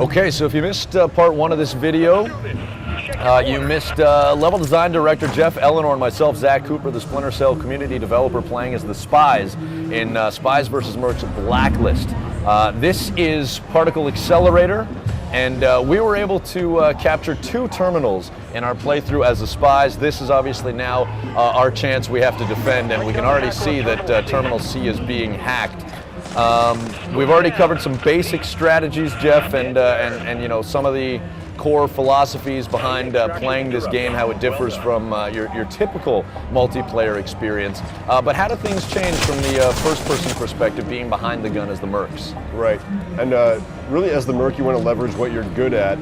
Okay, so if you missed part one of this video, you missed level design director Jeff Eleanor and myself, Zach Cooper, the Splinter Cell community developer, playing as the Spies in Spies vs. Mercs Blacklist. This is Particle Accelerator, and we were able to capture 2 terminals in our playthrough as the Spies. This is obviously now our chance we have to defend, and we can already see that Terminal C is being hacked. We've already covered some basic strategies, Jeff, and you know, some of the core philosophies behind playing this game, how it differs from your typical multiplayer experience. But how do things change from the first-person perspective, being behind the gun as the Mercs? Right, and really as the Merc, you want to leverage what you're good at,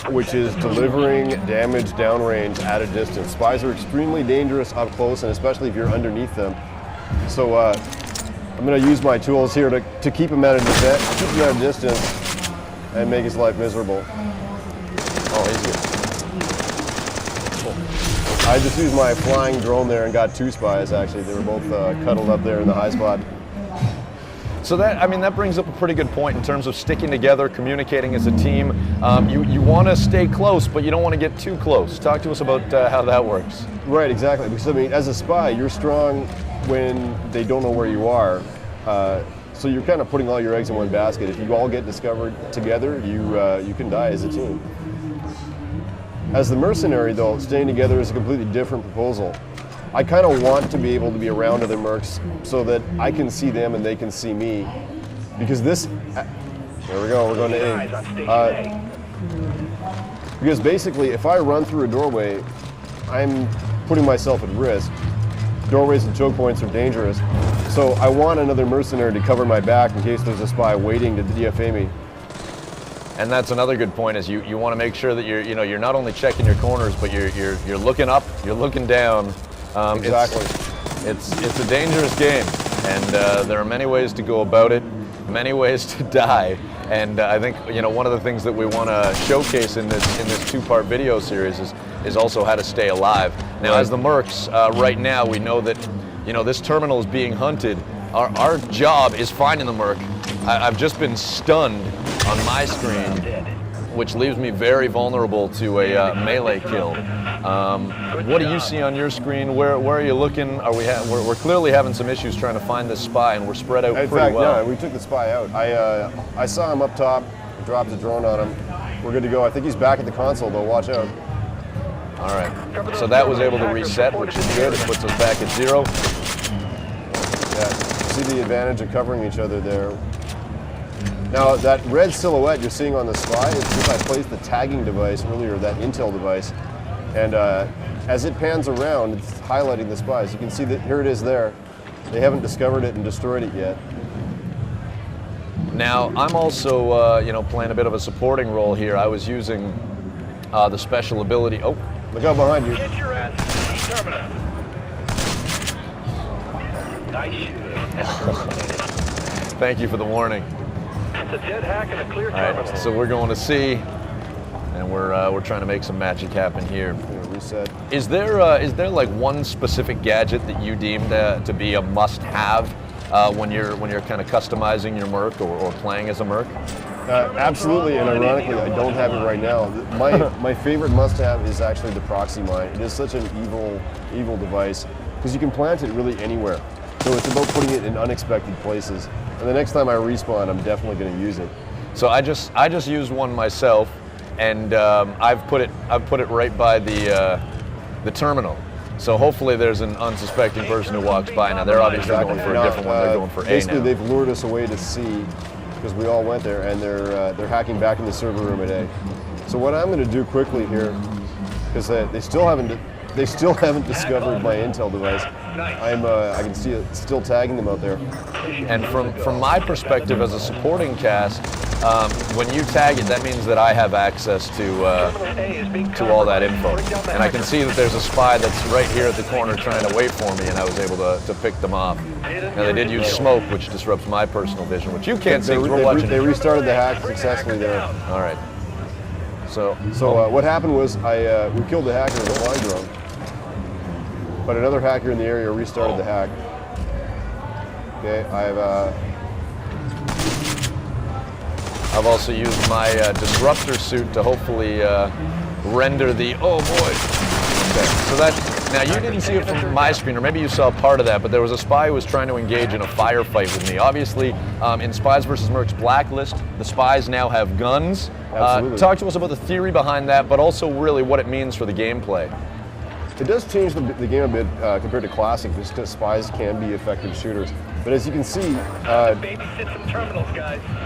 which is delivering damage downrange at a distance. Spies are extremely dangerous up close, and especially if you're underneath them. So I'm going to use my tools here to keep him at a distance and make his life miserable. Oh, easy. Cool. I just used my flying drone there and got 2 Spies, actually. They were both cuddled up there in the high spot. So that, I mean, that brings up a pretty good point in terms of sticking together, communicating as a team. You want to stay close, but you don't want to get too close. Talk to us about how that works. Right, exactly. Because, I mean, as a spy, you're strong when they don't know where you are. So you're kind of putting all your eggs in one basket. If you all get discovered together, you can die as a team. As the mercenary, though, staying together is a completely different proposal. I kind of want to be able to be around other Mercs so that I can see them and they can see me. Because this, there we go, we're going to A. Because basically, if I run through a doorway, I'm putting myself at risk. Doorways and choke points are dangerous. So I want another mercenary to cover my back in case there's a spy waiting to DFA me. And that's another good point, is you want to make sure that you're not only checking your corners, but you're looking up, you're looking down. Exactly. It's a dangerous game, and there are many ways to go about it, many ways to die. And I think one of the things that we want to showcase in this 2-part video series is also how to stay alive. Now, as the Mercs, right now we know that this terminal is being hunted. Our job is finding the Merc. I've just been stunned on my screen, which leaves me very vulnerable to a melee kill. What do you see on your screen? Where are you looking? We're clearly having some issues trying to find this spy, and we're spread out pretty well. Yeah, we took the spy out. I saw him up top, dropped a drone on him. We're good to go. I think he's back at the console, though. Watch out. All right. So that was able to reset, which is good. It puts us back at 0. Yeah. See the advantage of covering each other there. Now, that red silhouette you're seeing on the spy is because I placed the tagging device earlier, that intel device. And as it pans around, it's highlighting the spies. You can see that here it is there. They haven't discovered it and destroyed it yet. Now, I'm also, playing a bit of a supporting role here. I was using the special ability. Oh, look out behind you. Get your ass to terminal. Nice. Thank you for the warning. It's a dead hack and a clear terminal. terminal. All right, so we're going to C, and we're trying to make some magic happen here. Reset. Is there like one specific gadget that you deem to be a must-have when you're kind of customizing your Merc or playing as a Merc? Absolutely, and ironically, I don't have it right now. My favorite must-have is actually the proxy mine. It is such an evil device because you can plant it really anywhere. So it's about putting it in unexpected places. And the next time I respawn, I'm definitely going to use it. So I just used one myself, and I've put it right by the terminal. So hopefully there's an unsuspecting person who walks by. Now they're obviously going for a different one. They're going for A now. Basically, they've lured us away to C because we all went there, and they're hacking back in the server room at A. So what I'm going to do quickly here, because they still haven't discovered my intel device. I can see it still tagging them out there. And from my perspective as a supporting cast, when you tag it, that means that I have access to all that info. And I can see that there's a spy that's right here at the corner trying to wait for me, and I was able to pick them off. Now they did use smoke, which disrupts my personal vision, which you can't see because we're watching. They restarted the hack successfully there. All right. So what happened was we killed the hacker with a flying drone. But another hacker in the area restarted the hack. Okay, I've also used my disruptor suit to hopefully render the, oh boy. Okay, so that, now you didn't see it from my screen, or maybe you saw part of that, but there was a spy who was trying to engage in a firefight with me. Obviously, in Spies vs. Mercs Blacklist, the spies now have guns. Talk to us about the theory behind that, but also really what it means for the gameplay. It does change the game a bit compared to Classic, just because spies can be effective shooters. But as you can see,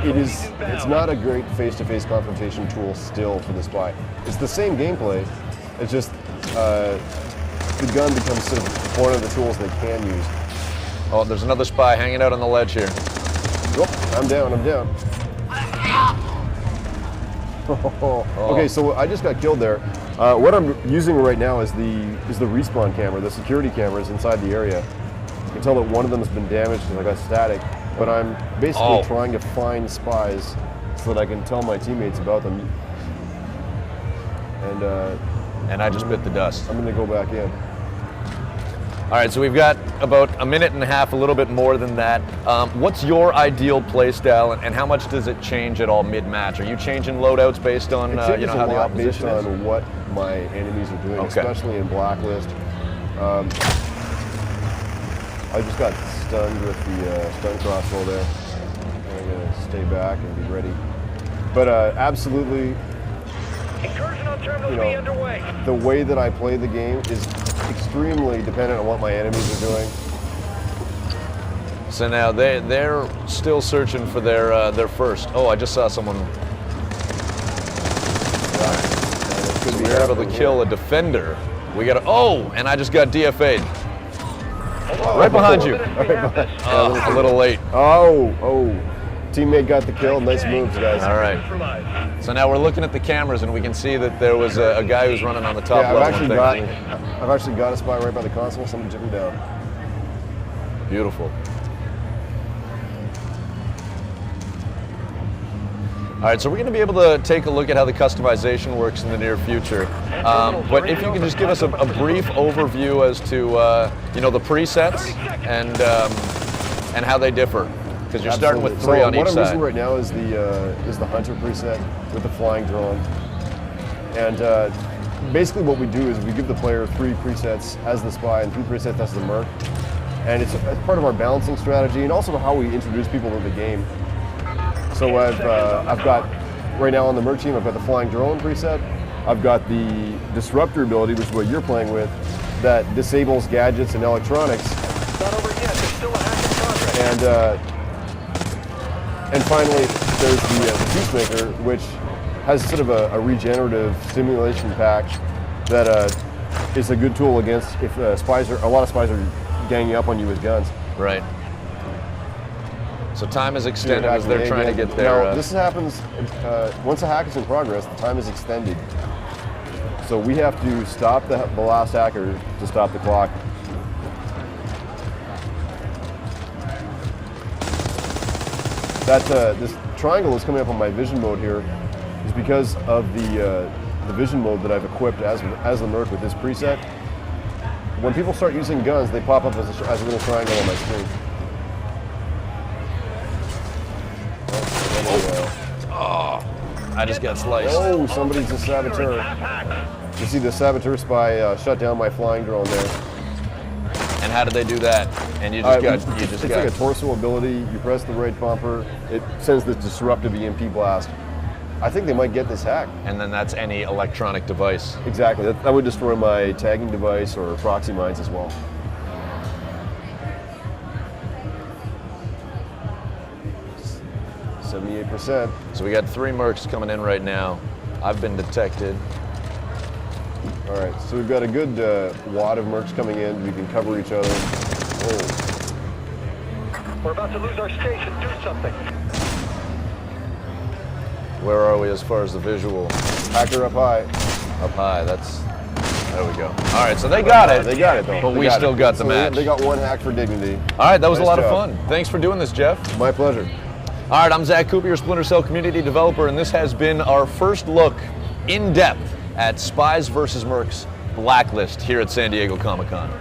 it's not a great face-to-face confrontation tool still for the spy. It's the same gameplay, it's just the gun becomes sort of one of the tools they can use. Oh, there's another spy hanging out on the ledge here. Oh, I'm down. Okay, so I just got killed there. What I'm using right now is the respawn camera, the security cameras inside the area. You can tell that one of them has been damaged because I got static, but I'm basically trying to find spies so that I can tell my teammates about them. And I just bit the dust. I'm gonna go back in. All right, so we've got about a minute and a half, a little bit more than that. What's your ideal play style, and how much does it change at all mid-match? Are you changing loadouts based on how the opposition based on what my enemies are doing, especially in Blacklist. I just got stunned with the stun crossbow there. I'm gonna stay back and be ready. But absolutely, the way that I play the game is extremely dependent on what my enemies are doing. So now they're still searching for their first. Oh, I just saw someone. So we're able to kill a defender. We got and I just got DFA'd. Right behind you. A little late. Teammate got the kill. Nice moves, guys. All right. So now we're looking at the cameras, and we can see that there was a guy who's running on the top level. I've actually got a spy right by the console. Someone took him down. Beautiful. All right, so we're going to be able to take a look at how the customization works in the near future. But if you can just give us a brief overview as to the presets and how they differ, because you're starting with three on each side. What I'm using right now is the Hunter preset with the flying drone, and basically what we do is we give the player 3 presets as the spy and 3 presets as the merc, and it's part of our balancing strategy and also how we introduce people to the game. So I've got, right now on the merc team, I've got the flying drone preset. I've got the disruptor ability, which is what you're playing with, that disables gadgets and electronics. Not over yet. There's still a hack in progress. And finally, there's the Peacemaker, which has sort of a regenerative stimulation pack that is a good tool against if a lot of spies are ganging up on you with guns. Right. So time is extended as they're trying to get there. Now, this happens, once a hack is in progress, the time is extended. So we have to stop the last hacker to stop the clock. This triangle is coming up on my vision mode here is because of the vision mode that I've equipped as the merc with this preset. When people start using guns, they pop up as a little triangle on my screen. I just got sliced. Oh, somebody's a saboteur. You see the saboteur spy shut down my flying drone there. And how did they do that? And you just got. It's like a torso ability. You press the right bumper, it sends this disruptive EMP blast. I think they might get this hack. And then that's any electronic device. Exactly. That would destroy my tagging device or proxy mines as well. %. So we got 3 mercs coming in right now. I've been detected. All right, so we've got a good wad of mercs coming in. We can cover each other. Oh. We're about to lose our station. Do something. Where are we as far as the visual? Hacker up high. Up high, there we go. All right, so they got it. They got it, though. But we still got the match. They got 1 hack for dignity. All right, that was a lot of fun. Thanks for doing this, Jeff. My pleasure. All right, I'm Zach Cooper, your Splinter Cell community developer, and this has been our first look in depth at Spies vs. Mercs Blacklist here at San Diego Comic-Con.